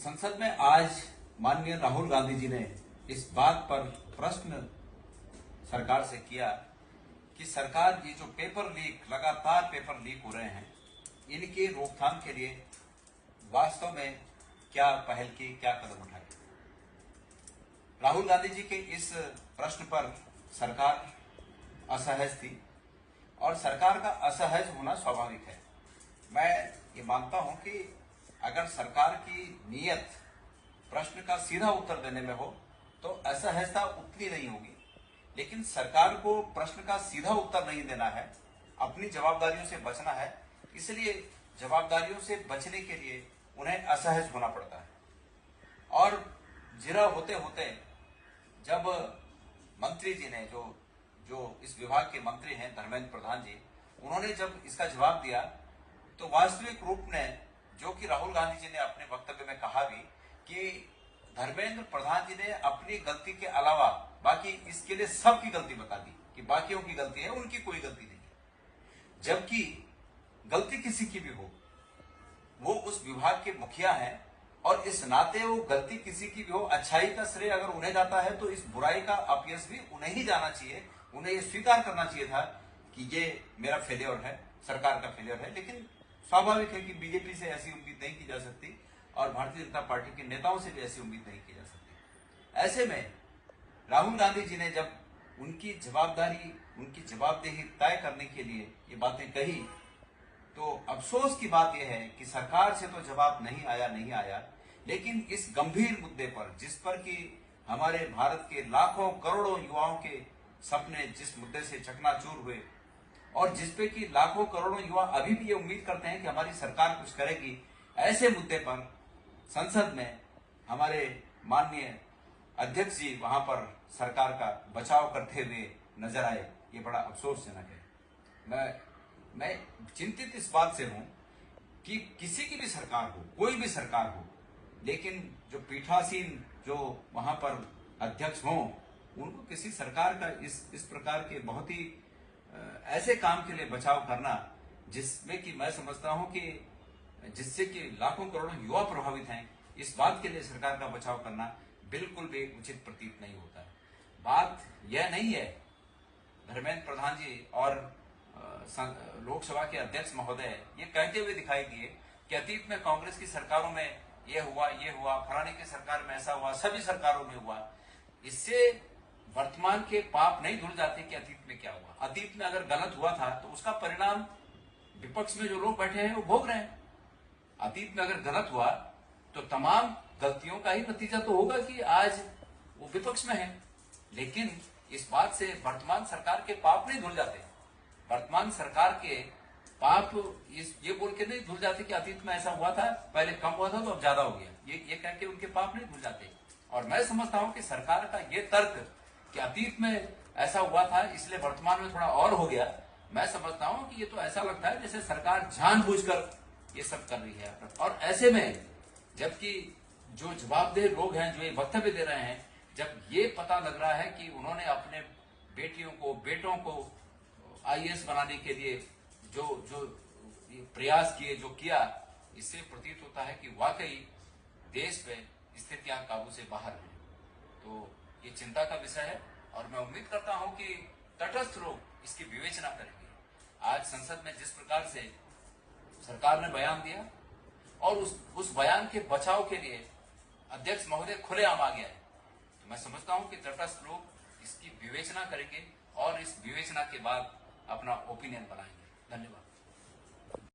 संसद में आज माननीय राहुल गांधी जी ने इस बात पर प्रश्न सरकार से किया कि सरकार ये जो लगातार पेपर लीक हो रहे हैं, इनके रोकथाम के लिए वास्तव में क्या पहल की, क्या कदम उठाए। राहुल गांधी जी के इस प्रश्न पर सरकार असहज थी और सरकार का असहज होना स्वाभाविक है। मैं ये मानता हूं कि अगर सरकार की नीयत प्रश्न का सीधा उत्तर देने में हो तो असहजता उतनी नहीं होगी, लेकिन सरकार को प्रश्न का सीधा उत्तर नहीं देना है, अपनी जवाबदारियों से बचना है। इसलिए जवाबदारियों से बचने के लिए उन्हें असहज होना पड़ता है। और जिरह होते होते जब मंत्री जी ने जो इस विभाग के मंत्री हैं धर्मेंद्र प्रधान जी, उन्होंने जब इसका जवाब दिया तो वास्तविक रूप में, जो कि राहुल गांधी जी ने अपने वक्तव्य में कहा भी, कि धर्मेंद्र प्रधान जी ने अपनी गलती के अलावा बाकी इसके लिए सबकी गलती बता दी कि बाकियों की गलती है, उनकी कोई गलती नहीं है। जबकि गलती किसी की भी हो, वो उस विभाग के मुखिया हैं और इस नाते वो गलती किसी की भी हो, अच्छाई का श्रेय अगर उन्हें जाता है तो इस बुराई का अपयश भी उन्हें ही जाना चाहिए। उन्हें ये स्वीकार करना चाहिए था कि ये मेरा फेलियर है, सरकार का फेलियर है। लेकिन स्वाभाविक है कि बीजेपी से ऐसी उम्मीद नहीं की जा सकती और भारतीय जनता पार्टी के नेताओं से भी ऐसी उम्मीद नहीं की जा सकती। ऐसे में राहुल गांधी जी ने जब उनकी जवाबदेही तय करने के लिए ये बातें कही, तो अफसोस की बात यह है कि सरकार से तो जवाब नहीं आया, लेकिन इस गंभीर मुद्दे पर, जिस पर कि हमारे भारत के लाखों करोड़ों युवाओं के सपने जिस मुद्दे से चकनाचूर हुए और जिसपे कि लाखों करोड़ों युवा अभी भी ये उम्मीद करते हैं कि हमारी सरकार कुछ करेगी, ऐसे मुद्दे पर संसद में हमारे माननीय अध्यक्ष जी वहां पर सरकार का बचाव करते हुए नजर आए। ये बड़ा अफसोसजनक है। मैं चिंतित इस बात से हूं कि किसी की भी सरकार हो, कोई भी सरकार हो, लेकिन जो पीठासीन जो वहां पर अध्यक्ष हों, उनको किसी सरकार का इस प्रकार के बहुत ही ऐसे काम के लिए बचाव करना जिसमें कि मैं समझता हूं कि जिससे कि लाखों करोड़ों युवा प्रभावित हैं, इस बात के लिए सरकार का बचाव करना बिल्कुल भी उचित प्रतीत नहीं होता है। बात यह नहीं है, धर्मेंद्र प्रधान जी और लोकसभा के अध्यक्ष महोदय ये कहते हुए दिखाई दिए कि अतीत में कांग्रेस की सरकारों में ये हुआ, फलाने की सरकार में ऐसा हुआ, सभी सरकारों में हुआ। इससे वर्तमान के पाप नहीं धुल जाते कि अतीत में क्या हुआ। अतीत में अगर गलत हुआ था तो उसका परिणाम विपक्ष में जो लोग बैठे हैं वो भोग रहे हैं। अतीत में अगर गलत हुआ तो तमाम गलतियों का ही नतीजा तो होगा कि आज वो विपक्ष में है। लेकिन इस बात से वर्तमान सरकार के पाप नहीं धुल जाते। वर्तमान सरकार के पाप ये बोल के नहीं धुल जाते कि अतीत में ऐसा हुआ था, पहले कम हुआ था तो अब ज्यादा हो गया, ये कह के उनके पाप नहीं धुल जाते। और मैं समझता हूं कि सरकार का ये तर्क कि अतीत में ऐसा हुआ था इसलिए वर्तमान में थोड़ा और हो गया, मैं समझता हूं कि ये तो ऐसा लगता है जैसे सरकार जानबूझकर ये सब कर रही है। और ऐसे में जबकि जो जवाबदेह लोग हैं, जो ये वक्तव्य दे रहे हैं, जब ये पता लग रहा है कि उन्होंने अपने बेटों को आईएएस बनाने के लिए जो प्रयास किए, जो किया, इससे प्रतीत होता है कि वाकई देश में स्थितियां काबू से बाहर हैं। तो ये चिंता का विषय है और मैं उम्मीद करता हूं कि तटस्थ लोग इसकी विवेचना करेंगे। आज संसद में जिस प्रकार से सरकार ने बयान दिया और उस बयान के बचाव के लिए अध्यक्ष महोदय खुलेआम आ गया है, तो मैं समझता हूं कि तटस्थ लोग इसकी विवेचना करेंगे और इस विवेचना के बाद अपना ओपिनियन बनाएंगे। धन्यवाद।